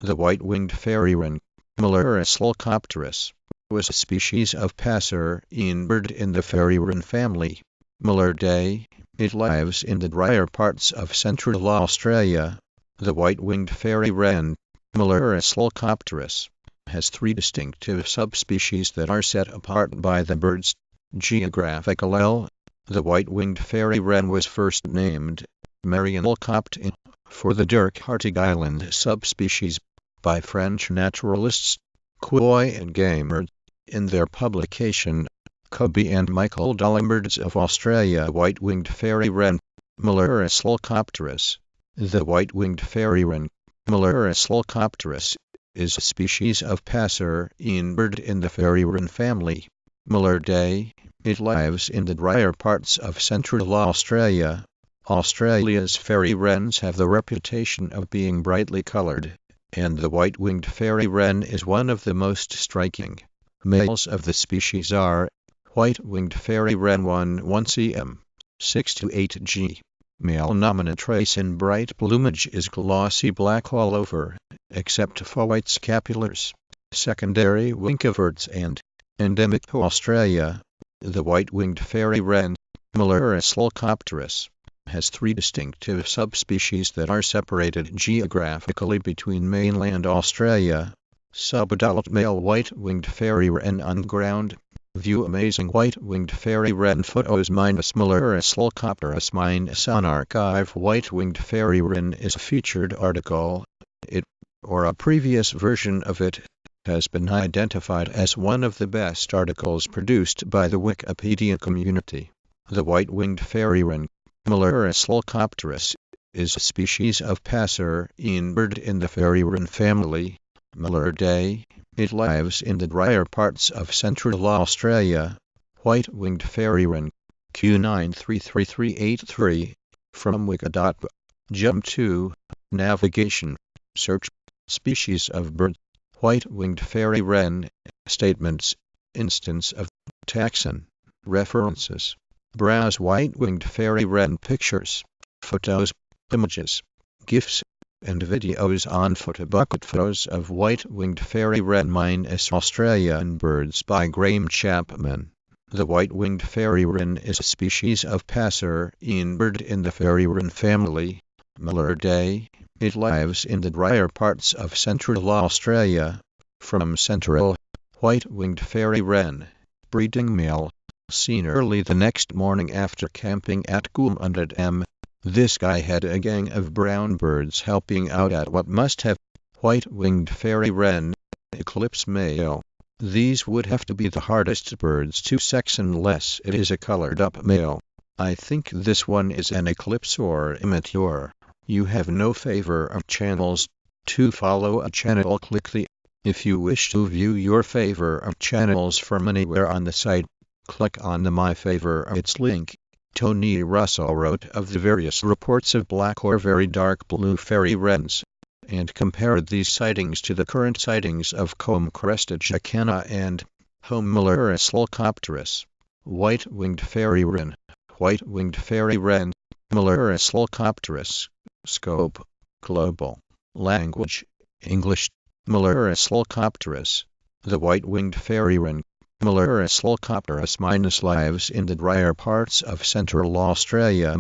The white-winged fairy-wren, Malurus leucopterus, was a species of passerine bird in the fairy-wren family. Maluridae. It lives in the drier parts of central Australia. The white-winged fairy-wren, Malurus leucopterus, has three distinctive subspecies that are set apart by the bird's geographical. The white-winged fairy-wren was first named Merion leucoptere for the Dirk Hartog Island subspecies by French naturalists Quoy and Gaimard in their publication Coby and Michael Dahlem Birds of Australia White-winged Fairy-wren, Malurus leucopterus. The white-winged fairy-wren, Malurus leucopterus, is a species of passerine bird in the fairy-wren family. Maluridae. It lives in the drier parts of central Australia. Australia's fairy-wrens have the reputation of being brightly colored, and the white-winged fairy-wren is one of the most striking. Males of the species are white-winged fairy-wren 1 cm, 6 to 8 g. Male nominate trace in bright plumage is glossy black all over, except for white scapulars. Secondary wing-coverts and endemic to Australia. The white-winged fairy-wren, Malurus leucopterus, has three distinctive subspecies that are separated geographically between mainland Australia. Subadult male white-winged fairy-wren on ground. View amazing white-winged fairy-wren photos Malurus leucopterus on Arkive White-winged Fairy-wren is a featured article. It, or a previous version of it, has been identified as one of the best articles produced by the Wikipedia community. The white-winged fairy-wren, Malurus leucopterus, is a species of passerine bird in the fairy-wren family. Maluridae. It lives in the drier parts of central Australia. White-winged fairy-wren, Q93383 from Wikidata. Jump to navigation. Search species of bird. White-winged fairy-wren. Statements. Instance of taxon. References. Browse white-winged fairy-wren pictures, photos, images, GIFs, and videos on Photobucket. Photos of white-winged fairy-wren Australian birds by Graeme Chapman. The white-winged fairy-wren is a species of passerine bird in the fairy-wren family. Maluridae. It lives in the drier parts of central Australia. From central, white-winged fairy-wren, breeding male, seen early the next morning after camping at Coomundam. This guy had a gang of brown birds helping out at what must have white-winged fairy-wren, eclipse male. These would have to be the hardest birds to sex unless it is a colored-up male. I think this one is an eclipse or immature. You have no favor of channels. To follow a channel, click the. If you wish to view your favor of channels from anywhere on the site, click on the My Favorites link. Tony Russell wrote of the various reports of black or very dark blue fairy-wrens, and compared these sightings to the current sightings of comb-crested jacana and Malurus leucopterus. White-winged fairy-wren, white-winged fairy-wren, Malurus leucopterus. Scope, global, language, English, Malurus leucopterus. The white-winged fairy-wren, Malurus leucopterus lives in the drier parts of central Australia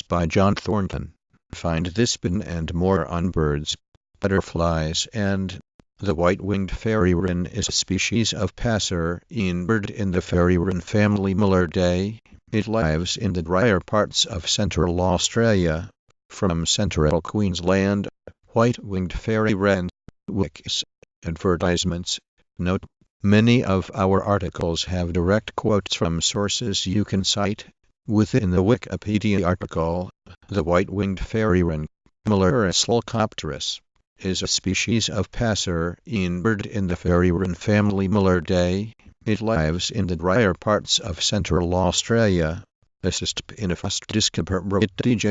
by John Thornton. Find this bin and more on birds, butterflies and the white-winged fairy-wren is a species of passerine bird in the fairy-wren family. Maluridae. It lives in the drier parts of central Australia. From central Queensland, white-winged fairy-wren. Wikis. Advertisements. Note. Many of our articles have direct quotes from sources you can cite. Within the Wikipedia article, the white-winged fairy-wren, Malurus leucopterus, is a species of passerine bird in the fairy-wren family. Maluridae. It lives in the drier parts of central Australia. Assist Pinafast Discover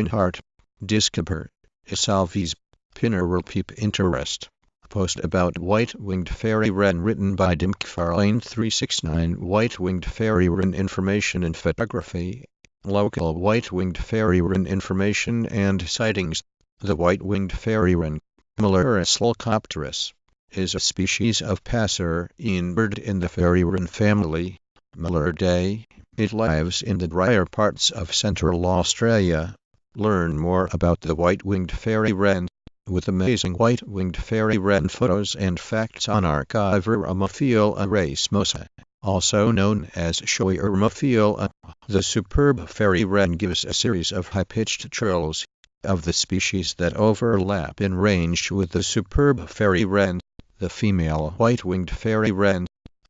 Hart. Discover Salvies Pinneral Peep Interest. Post about white-winged fairy-wren written by Dimkfarlane 369. White-winged fairy-wren information and photography. Local white-winged fairy-wren information and sightings. The white-winged fairy-wren, Malurus leucopterus is a species of passerine bird in the Fairywren family, Maluridae. It lives in the drier parts of central Australia. Learn more about the white-winged fairy-wren with amazing white-winged fairy-wren photos and facts on Arkive White-winged, also known as White-winged. The superb fairy-wren gives a series of high-pitched trills. Of the species that overlap in range with the superb fairy-wren, the female white-winged fairy-wren